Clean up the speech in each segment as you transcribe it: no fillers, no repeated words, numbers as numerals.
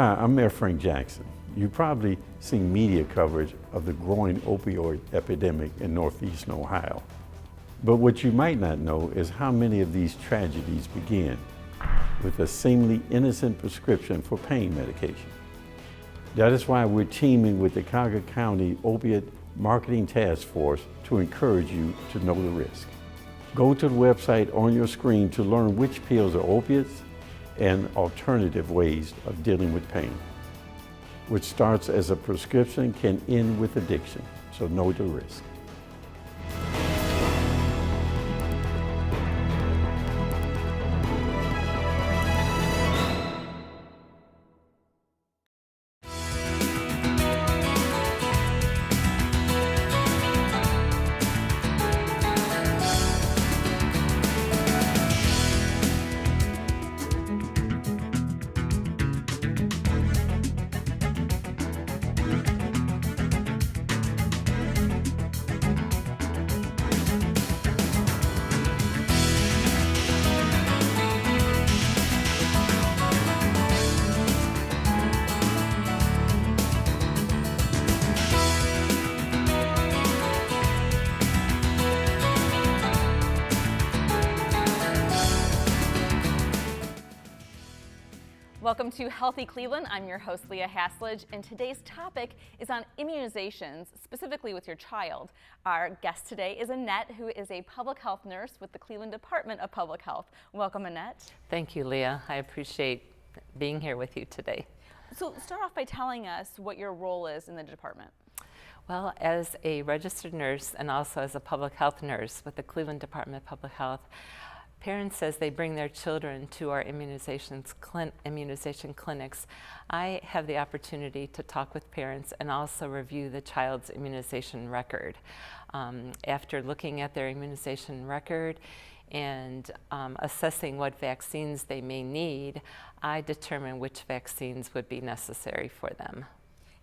Hi, I'm Mayor Frank Jackson. You've probably seen media coverage of the growing opioid epidemic in northeastern Ohio. But what you might not know is how many of these tragedies begin with a seemingly innocent prescription for pain medication. That is why we're teaming with the Cuyahoga County Opiate Marketing Task Force to encourage you to know the risk. Go to the website on your screen to learn which pills are opiates and alternative ways of dealing with pain. Which starts as a prescription can end with addiction, so know the risk. Welcome to Healthy Cleveland. I'm your host, Leah Haslage, and today's topic is on immunizations, specifically with your child. Our guest today is Annette, who is a public health nurse with the Cleveland Department of Public Health. Welcome, Annette. Thank you, Leah. I appreciate being here with you today. So start off by telling us what your role is in the department. Well, as a registered nurse and also as a public health nurse with the Cleveland Department of Public Health, parents, as they bring their children to our immunization clinics, I have the opportunity to talk with parents and also review the child's immunization record. After looking at their immunization record and assessing what vaccines they may need, I determine which vaccines would be necessary for them.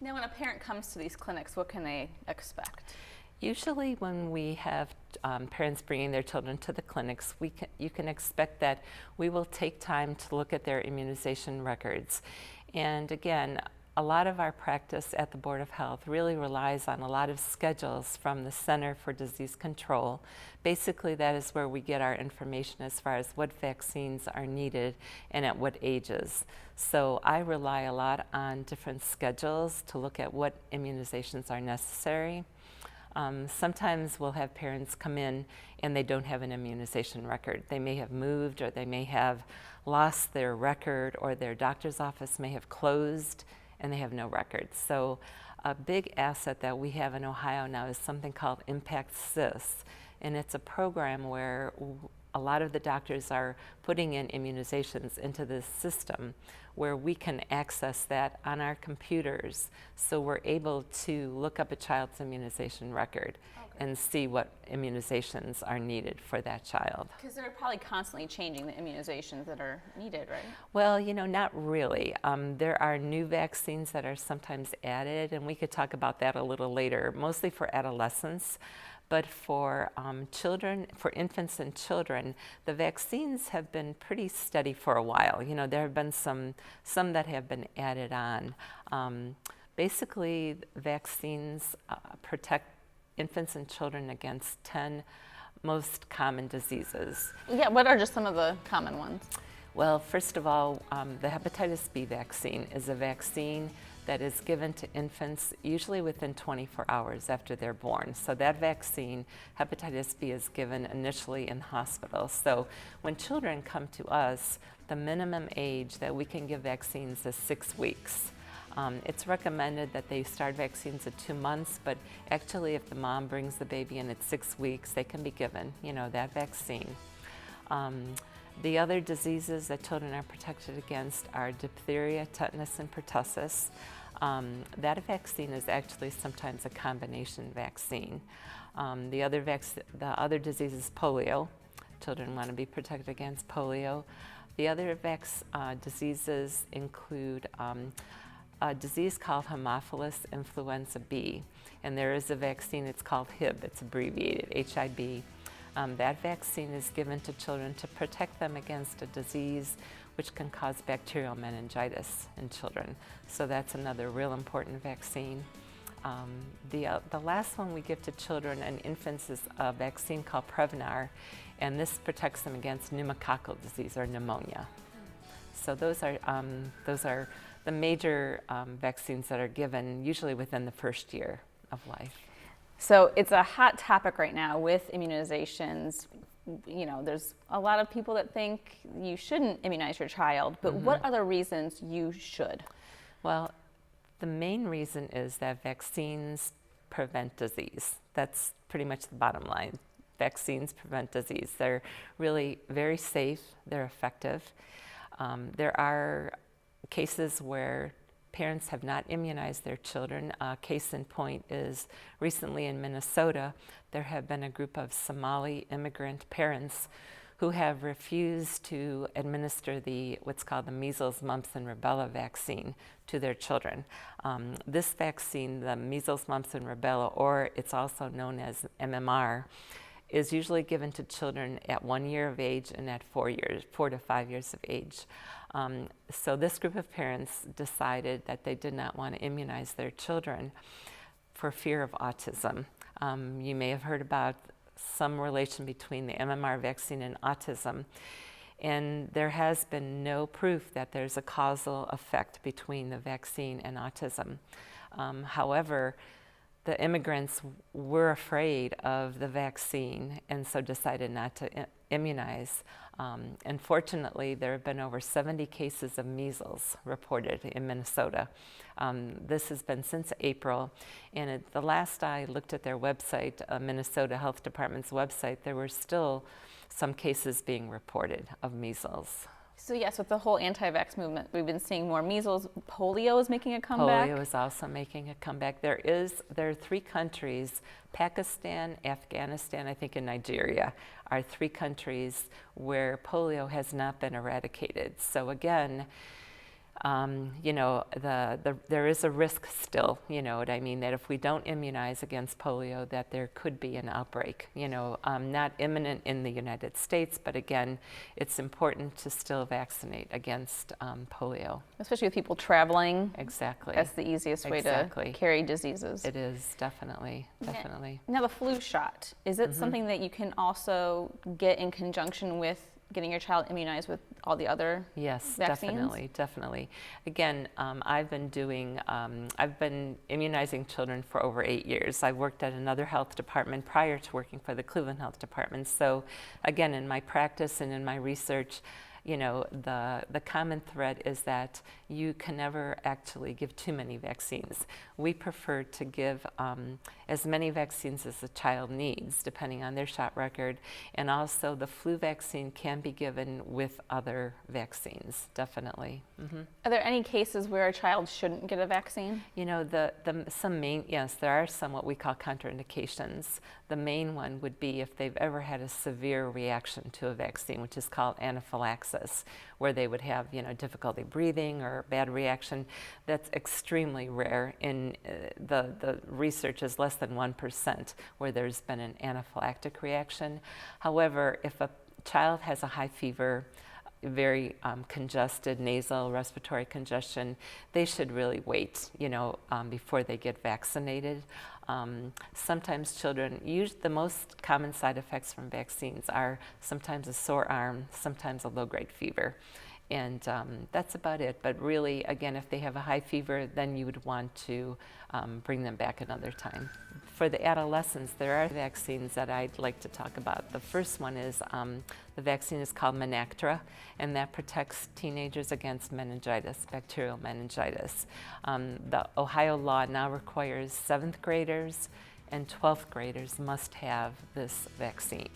Now, when a parent comes to these clinics, what can they expect? Usually when we have parents bringing their children to the clinics, you can expect that we will take time to look at their immunization records. And again, a lot of our practice at the Board of Health really relies on a lot of schedules from the Center for Disease Control. Basically, that is where we get our information as far as what vaccines are needed and at what ages. So I rely a lot on different schedules to look at what immunizations are necessary. Sometimes we'll have parents come in and they don't have an immunization record. They may have moved, or they may have lost their record, or their doctor's office may have closed and they have no record. So a big asset that we have in Ohio now is something called Impact SIS, and it's a program where a lot of the doctors are putting in immunizations into this system where we can access that on our computers, so we're able to look up a child's immunization record and see what immunizations are needed for that child. Because they're probably constantly changing the immunizations that are needed, right? Well, you know, not really. There are new vaccines that are sometimes added, and we could talk about that a little later, mostly for adolescents. But for children, for infants and children, the vaccines have been pretty steady for a while. You know, there have been some that have been added on. Basically, vaccines protect infants and children against 10 most common diseases. Yeah, what are just some of the common ones? Well, first of all, the hepatitis B vaccine is a vaccine that is given to infants usually within 24 hours after they're born. So that vaccine, hepatitis B, is given initially in hospitals. So when children come to us, the minimum age that we can give vaccines is 6 weeks. It's recommended that they start vaccines at 2 months, but actually if the mom brings the baby in at 6 weeks, they can be given, you know, that vaccine. The other diseases that children are protected against are diphtheria, tetanus, and pertussis. That vaccine is actually sometimes a combination vaccine. The other disease is polio. Children want to be protected against polio. The other diseases include a disease called Haemophilus influenza B, and there is a vaccine, it's called HIB, it's abbreviated, HIB. That vaccine is given to children to protect them against a disease which can cause bacterial meningitis in children. So that's another real important vaccine. The last one we give to children and infants is a vaccine called Prevnar, and this protects them against pneumococcal disease or pneumonia. So those are the major vaccines that are given usually within the first year of life. So it's a hot topic right now with immunizations. You know, there's a lot of people that think you shouldn't immunize your child, but what are the reasons you should? Well, the main reason is that vaccines prevent disease. That's pretty much the bottom line. Vaccines prevent disease. They're really very safe, they're effective. There are cases where parents have not immunized their children. Case in point is recently in Minnesota, there have been a group of Somali immigrant parents who have refused to administer what's called the measles, mumps, and rubella vaccine to their children. This vaccine, the measles, mumps, and rubella, or it's also known as MMR, is usually given to children at 1 year of age and at 4 to 5 years of age. So this group of parents decided that they did not want to immunize their children for fear of autism. You may have heard about some relation between the MMR vaccine and autism, and there has been no proof that there's a causal effect between the vaccine and autism. However, the immigrants were afraid of the vaccine and so decided not to immunize. Unfortunately, there have been over 70 cases of measles reported in Minnesota. This has been since April, and the last I looked at their website, Minnesota Health Department's website, there were still some cases being reported of measles. So yes, with the whole anti-vax movement, we've been seeing more measles. Polio is making a comeback. Polio is also making a comeback. There are 3 countries, Pakistan, Afghanistan, I think, and Nigeria, are 3 countries where polio has not been eradicated. So again, you know, there is a risk still, you know what I mean, that if we don't immunize against polio, that there could be an outbreak, you know, not imminent in the United States, but again, it's important to still vaccinate against polio. Especially with people traveling. Exactly. That's the easiest way to carry diseases. It is, definitely. Now the flu shot, is it something that you can also get in conjunction with getting your child immunized with all the other vaccines? Definitely. Again, I've been immunizing children for over 8 years. I worked at another health department prior to working for the Cleveland Health Department. So again, in my practice and in my research, you know, the common thread is that you can never actually give too many vaccines. We prefer to give as many vaccines as the child needs, depending on their shot record. And also the flu vaccine can be given with other vaccines, definitely. Are there any cases where a child shouldn't get a vaccine? You know, yes, there are some what we call contraindications. The main one would be if they've ever had a severe reaction to a vaccine, which is called anaphylaxis, where they would have, you know, difficulty breathing or bad reaction. That's extremely rare. In the research is less than 1% where there's been an anaphylactic reaction. However, if a child has a high fever, very congested nasal respiratory congestion, they should really wait, you know, before they get vaccinated. Sometimes children, the most common side effects from vaccines are sometimes a sore arm, sometimes a low-grade fever. And that's about it. But really, again, if they have a high fever, then you would want to bring them back another time. For the adolescents, there are vaccines that I'd like to talk about. The first one is, the vaccine is called Menactra, and that protects teenagers against meningitis, bacterial meningitis. The Ohio law now requires 7th graders and 12th graders must have this vaccine.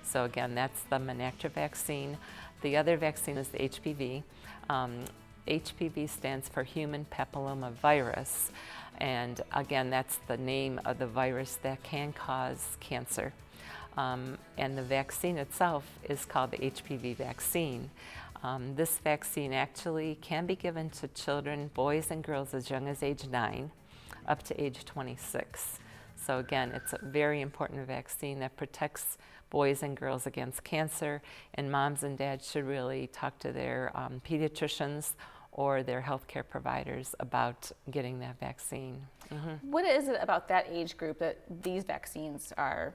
So again, that's the Menactra vaccine. The other vaccine is the HPV. HPV stands for human papilloma virus. And again, that's the name of the virus that can cause cancer. And the vaccine itself is called the HPV vaccine. This vaccine actually can be given to children, boys and girls as young as age 9, up to age 26. So again, it's a very important vaccine that protects boys and girls against cancer, and moms and dads should really talk to their pediatricians or their healthcare providers about getting that vaccine. What is it about that age group that these vaccines are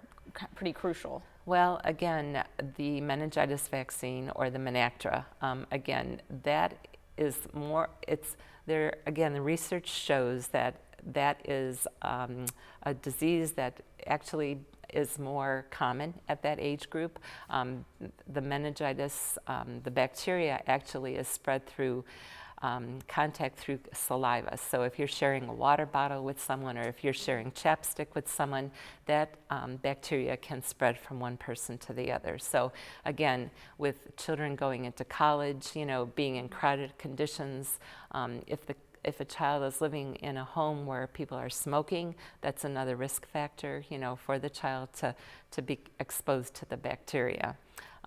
pretty crucial? Well, again, the meningitis vaccine or the Menactra, again, that is more, it's there, again, the research shows that that is a disease that actually is more common at that age group. The meningitis, the bacteria actually is spread through contact through saliva. So if you're sharing a water bottle with someone, or if you're sharing chapstick with someone, that bacteria can spread from one person to the other. So again, with children going into college, you know, being in crowded conditions, if a child is living in a home where people are smoking, that's another risk factor, you know, for the child to be exposed to the bacteria.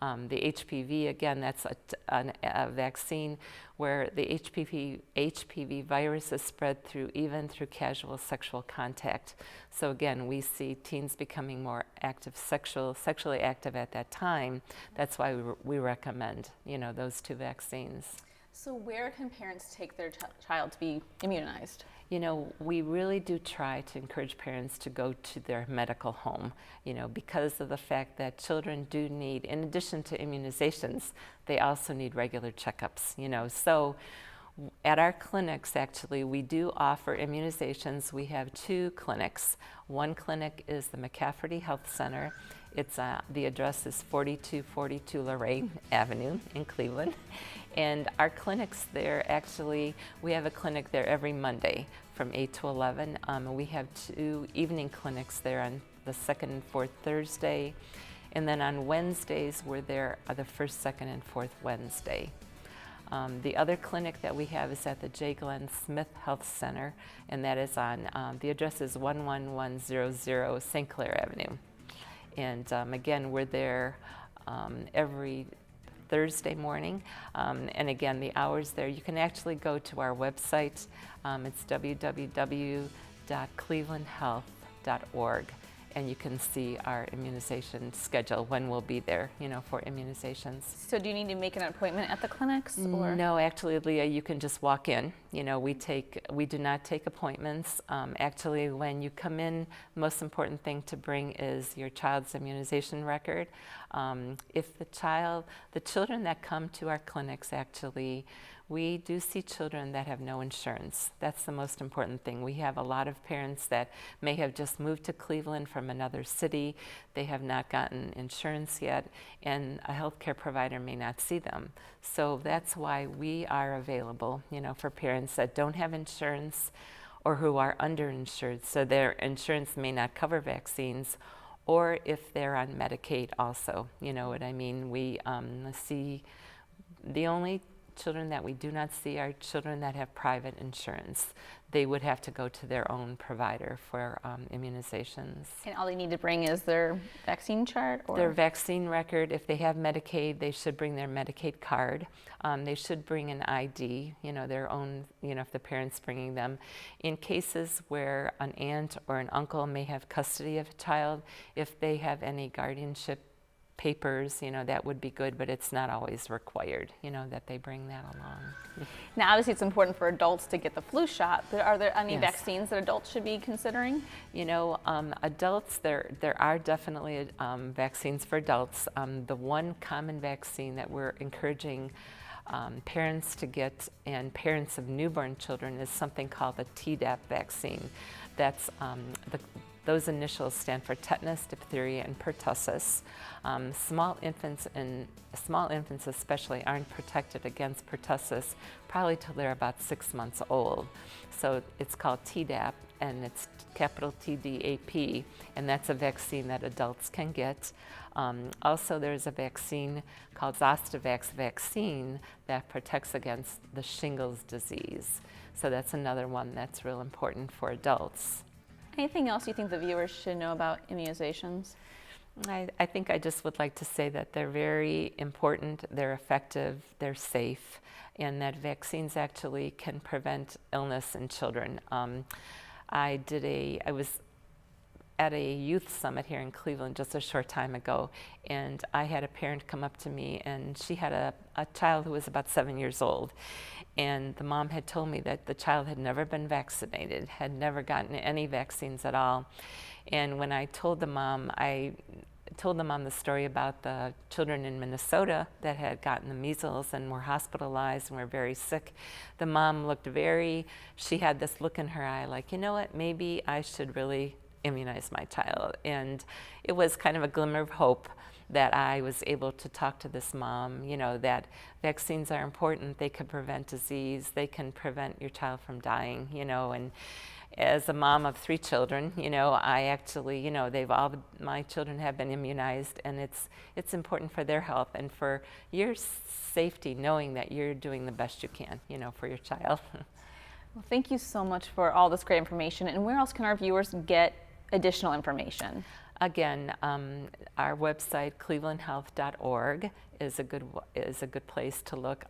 The HPV, again, that's a vaccine where the HPV virus is spread even through casual sexual contact. So again, we see teens becoming more active, sexually active at that time. That's why we recommend, you know, those two vaccines. So where can parents take their child to be immunized? You know, we really do try to encourage parents to go to their medical home, you know, because of the fact that children do need, in addition to immunizations, they also need regular checkups, you know. So at our clinics, actually, we do offer immunizations. We have two clinics. One clinic is the McCafferty Health Center. It's the address is 4242 Lorraine Avenue in Cleveland. And our clinics there, actually, we have a clinic there every Monday from 8 to 11. We have two evening clinics there on the second and fourth Thursday. And then on Wednesdays, we're there the first, second, and fourth Wednesday. The other clinic that we have is at the J. Glenn Smith Health Center, and that is on, the address is 11100 St. Clair Avenue. And again, we're there every Thursday morning. And again, the hours there, you can actually go to our website. It's www.clevelandhealth.org. And you can see our immunization schedule, when we'll be there, you know, for immunizations. So do you need to make an appointment at the clinics? Or? No, actually, Leah, you can just walk in. You know, we do not take appointments. Actually, when you come in, the most important thing to bring is your child's immunization record. If the children that come to our clinics, actually, we do see children that have no insurance. That's the most important thing. We have a lot of parents that may have just moved to Cleveland from another city. They have not gotten insurance yet, and a healthcare provider may not see them. So that's why we are available, you know, for parents that don't have insurance or who are underinsured, so their insurance may not cover vaccines, or if they're on Medicaid also. You know what I mean? We see the only children that we do not see are children that have private insurance. They would have to go to their own provider for immunizations. And all they need to bring is their vaccine chart? Or? Their vaccine record. If they have Medicaid, they should bring their Medicaid card. They should bring an ID, you know, their own, you know, if the parent's bringing them. In cases where an aunt or an uncle may have custody of a child, if they have any guardianship papers, you know, that would be good, but it's not always required, you know, that they bring that along. Now, obviously, it's important for adults to get the flu shot, but are there any Yes. vaccines that adults should be considering? You know, adults, there are definitely vaccines for adults. The one common vaccine that we're encouraging parents to get, and parents of newborn children, is something called the Tdap vaccine. That's those initials stand for tetanus, diphtheria, and pertussis. Small infants especially aren't protected against pertussis probably till they're about 6 months old. So it's called Tdap, and it's capital TDAP, and that's a vaccine that adults can get. Also, there's a vaccine called Zostavax vaccine that protects against the shingles disease. So that's another one that's real important for adults. Anything else you think the viewers should know about immunizations? I think I just would like to say that they're very important, they're effective, they're safe, and that vaccines actually can prevent illness in children. at a youth summit here in Cleveland just a short time ago, and I had a parent come up to me, and she had a child who was about 7 years old, and the mom had told me that the child had never been vaccinated, had never gotten any vaccines at all. And when I told the mom, the story about the children in Minnesota that had gotten the measles and were hospitalized and were very sick. The mom looked she had this look in her eye like, you know what, maybe I should really immunize my child. And it was kind of a glimmer of hope that I was able to talk to this mom, you know, that vaccines are important. They can prevent disease. They can prevent your child from dying, you know. And as a mom of 3 children, you know, I actually, you know, my children have been immunized, and it's important for their health and for your safety, knowing that you're doing the best you can, you know, for your child. Well, thank you so much for all this great information. And where else can our viewers get additional information? Again, our website, clevelandhealth.org, is a good place to look.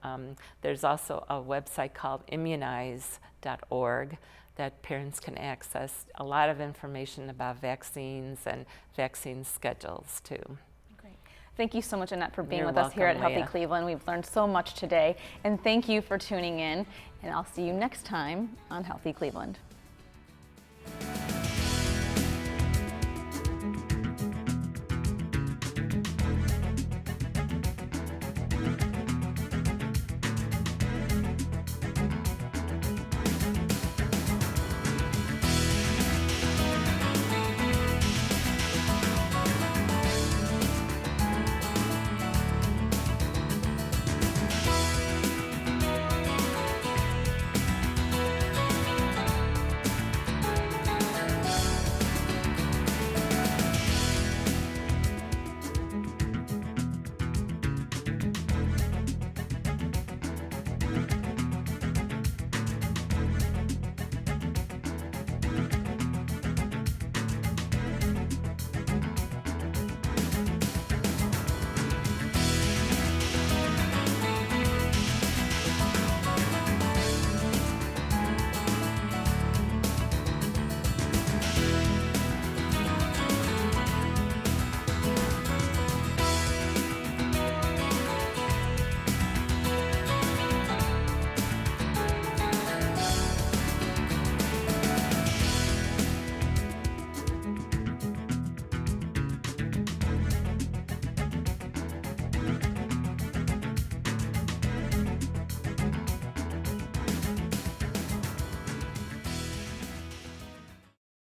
There's also a website called immunize.org that parents can access a lot of information about vaccines and vaccine schedules too. Great. Thank you so much, Annette, for being You're with us here at welcome, Healthy Leah. Cleveland. We've learned so much today, and thank you for tuning in, and I'll see you next time on Healthy Cleveland.